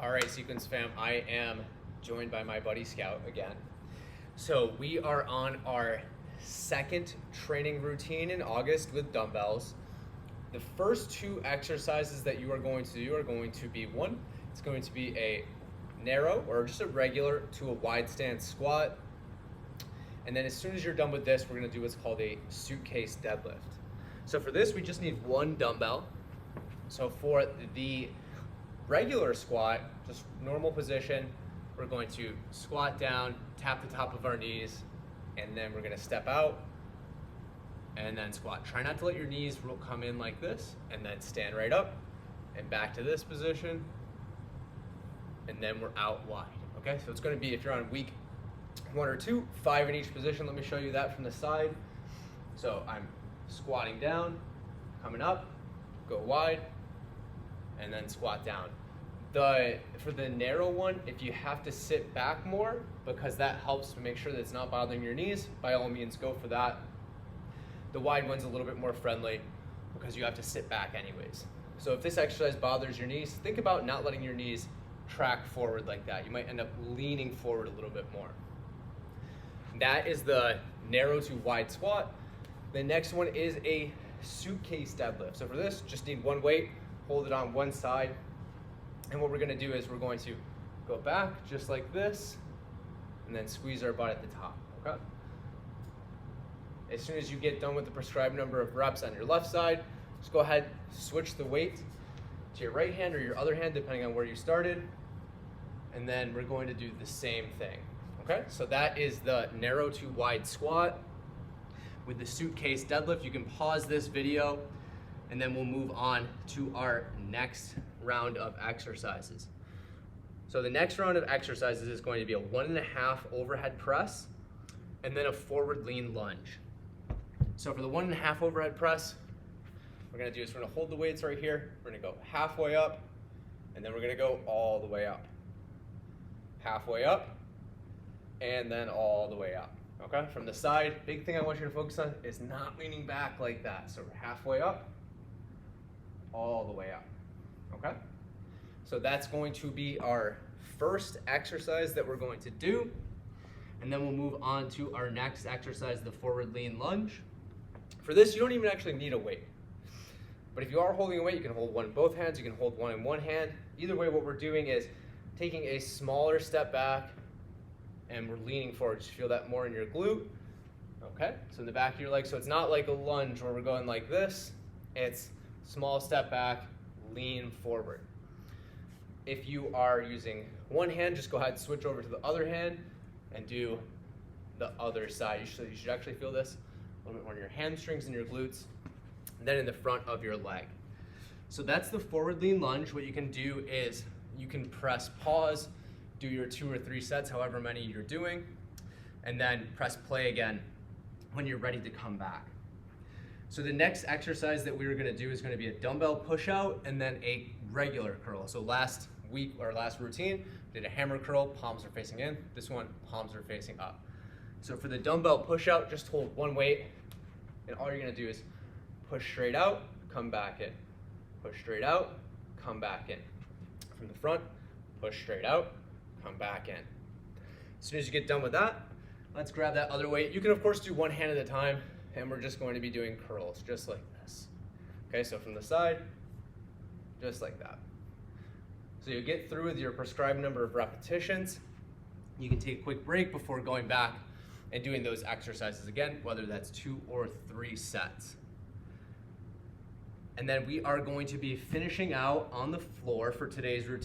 All right, Sequence fam, I am joined by my buddy Scout again. So we are on our second training routine in August with dumbbells. The first two exercises that you are going to do are going to be one, it's going to be a narrow or just a regular to a wide stance squat. And then as soon as you're done with this, we're gonna do what's called a suitcase deadlift. So for this, we just need one dumbbell. So for the regular squat, just normal position, we're going to squat down, tap the top of our knees, and then we're gonna step out and then squat. Try not to let your knees come in like this, and then stand right up and back to this position, and then we're out wide. Okay, so it's gonna be, if you're on week 1 or 2, 5 in each position. Let me show you that from the side. So I'm squatting down, coming up, go wide, and then squat down. For the narrow one, if you have to sit back more, because that helps to make sure that it's not bothering your knees, by all means go for that. The wide one's a little bit more friendly because you have to sit back anyways. So if this exercise bothers your knees, think about not letting your knees track forward like that. You might end up leaning forward a little bit more. That is the narrow to wide squat. The next one is a suitcase deadlift. So for this, just need one weight, hold it on one side. And what we're gonna do is we're going to go back just like this, and then squeeze our butt at the top, okay? As soon as you get done with the prescribed number of reps on your left side, just go ahead, switch the weight to your right hand or your other hand, depending on where you started. And then we're going to do the same thing, okay? So that is the narrow to wide squat with the suitcase deadlift. You can pause this video and then we'll move on to our next round of exercises. So the next round of exercises is going to be a 1.5 overhead press and then a forward lean lunge. So for the 1.5 overhead press, we're gonna do is we're gonna hold the weights right here. We're gonna go halfway up, and then we're gonna go all the way up. Halfway up, and then all the way up, okay? From the side, big thing I want you to focus on is not leaning back like that. So we're halfway up, all the way up, okay? So that's going to be our first exercise that we're going to do. And then we'll move on to our next exercise, the forward lean lunge. For this, you don't even actually need a weight. But if you are holding a weight, you can hold one in both hands, you can hold one in one hand. Either way, what we're doing is taking a smaller step back and we're leaning forward. Just feel that more in your glute. Okay, so in the back of your leg. So it's not like a lunge where we're going like this. It's small step back, lean forward. If you are using one hand, just go ahead and switch over to the other hand and do the other side. You should actually feel this a little bit more in your hamstrings and your glutes, and then in the front of your leg. So that's the forward lean lunge. What you can do is you can press pause, do your 2 or 3 sets, however many you're doing, and then press play again when you're ready to come back. So the next exercise that we're gonna do is gonna be a dumbbell push out and then a regular curl. So last week, or last routine, we did a hammer curl, palms are facing in. This one, palms are facing up. So for the dumbbell push out, just hold one weight, and all you're gonna do is push straight out, come back in. Push straight out, come back in. From the front, push straight out, come back in. As soon as you get done with that, let's grab that other weight. You can of course do one hand at a time, and we're just going to be doing curls, just like this. Okay, so from the side, just like that. So you get through with your prescribed number of repetitions. You can take a quick break before going back and doing those exercises again, whether that's 2 or 3 sets. And then we are going to be finishing out on the floor for today's routine.